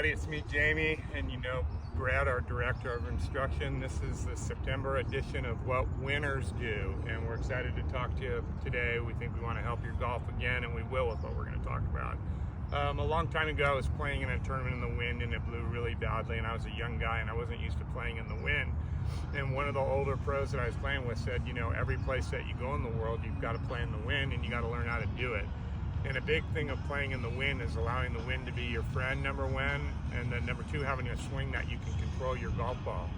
It's me, Jamie, and Brad, our director of instruction. This is the September edition of What Winners Do, and we're excited to talk to you today. We think we want to help your golf again, and we will with what we're going to talk about. A long time ago, I was playing in a tournament in the wind, and it blew really badly, and I was a young guy, and I wasn't used to playing in the wind. And one of the older pros that I was playing with said, every place that you go in the world, you've got to play in the wind, and you got to learn how to do it. And a big thing of playing in the wind is allowing the wind to be your friend, number one, and then number two, having a swing that you can control your golf ball.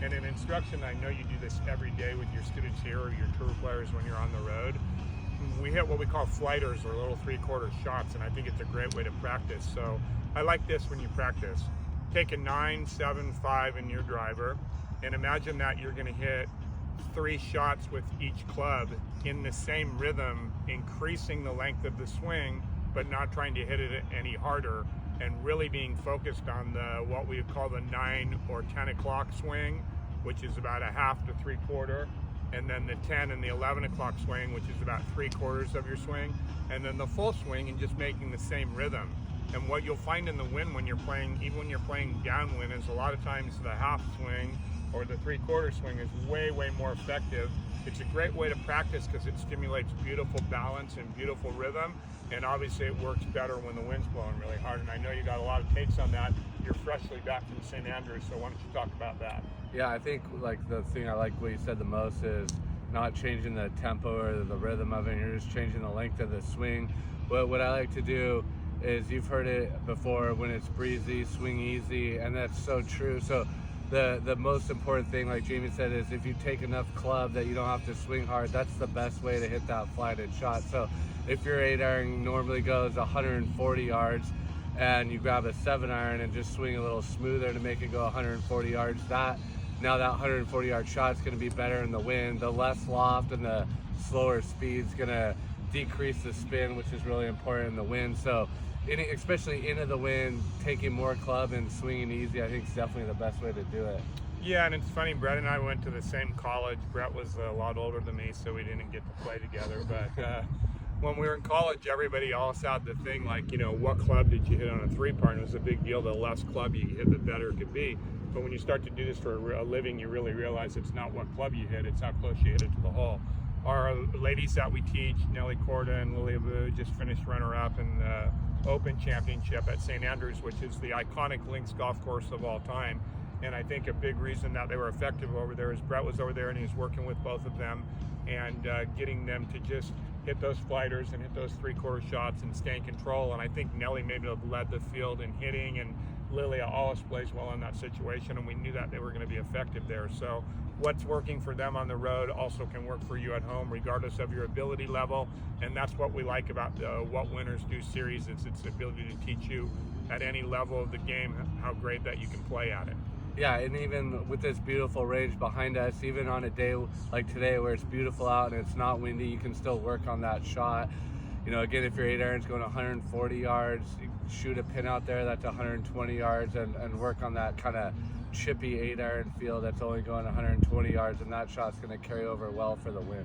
And in instruction, I know you do this every day with your students here or your tour players when you're on the road. We hit what we call flighters, or little three-quarter shots, and I think it's a great way to practice. So I like this when you practice. Take a 9, 7, 5 in your driver, and imagine that you're going to hit 3 shots with each club in the same rhythm, increasing the length of the swing, but not trying to hit it any harder, and really being focused on what we call the 9 or 10 o'clock swing, which is about a half to 3/4, and then the 10 and the 11 o'clock swing, which is about 3/4 of your swing, and then the full swing, and just making the same rhythm. And what you'll find in the wind when you're playing, even when you're playing downwind, is a lot of times the half swing or the 3/4 swing is way more effective. It's a great way to practice because it stimulates beautiful balance and beautiful rhythm, and obviously it works better when the wind's blowing really hard. And I know you got a lot of takes on that. You're freshly back from St. Andrews, so why don't you talk about that? Yeah, I think the thing I like what you said the most is not changing the tempo or the rhythm of it. You're just changing the length of the swing. What I like to do is, you've heard it before, when it's breezy, swing easy, and that's so true. So the most important thing, like Jamie said, is if you take enough club that you don't have to swing hard, that's the best way to hit that flighted shot. So if your 8-iron normally goes 140 yards and you grab a 7-iron and just swing a little smoother to make it go 140 yards, now that 140-yard shot is going to be better in the wind. The less loft and the slower speed is going to decrease the spin, which is really important in the wind. So especially into the wind, taking more club and swinging easy, I think is definitely the best way to do it. Yeah, and it's funny, Brett and I went to the same college. Brett was a lot older than me, so we didn't get to play together. But when we were in college, everybody always had the thing like, what club did you hit on a 3-part? And it was a big deal. The less club you hit, the better it could be. But when you start to do this for a living, you really realize it's not what club you hit, it's how close you hit it to the hole. Our ladies that we teach, Nelly Corda and Lily Abu, just finished runner-up in the Open Championship at St. Andrews, which is the iconic links golf course of all time. And I think a big reason that they were effective over there is Brett was over there and he was working with both of them and getting them to just hit those flighters and hit those 3/4 shots and stay in control. And I think Nelly maybe led the field in hitting, and Lilia always plays well in that situation, and we knew that they were going to be effective there. So what's working for them on the road also can work for you at home, regardless of your ability level. And that's what we like about the What Winners Do series, is its ability to teach you at any level of the game how great that you can play at it. Yeah, and even with this beautiful range behind us, even on a day like today where it's beautiful out and it's not windy, you can still work on that shot. Again, if your 8-iron's going 140 yards, you shoot a pin out there that's 120 yards and work on that kind of chippy 8-iron feel that's only going 120 yards, and that shot's going to carry over well for the wind.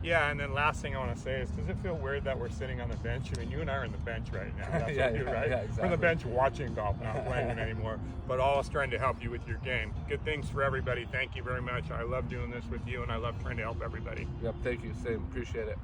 Yeah, and then last thing I want to say is, does it feel weird that we're sitting on the bench? I mean, you and I are on the bench right now. That's yeah, what you, right? Yeah, exactly. We're on the bench watching golf, not playing it anymore, but all us trying to help you with your game. Good things for everybody. Thank you very much. I love doing this with you, and I love trying to help everybody. Yep, thank you. Same. Appreciate it.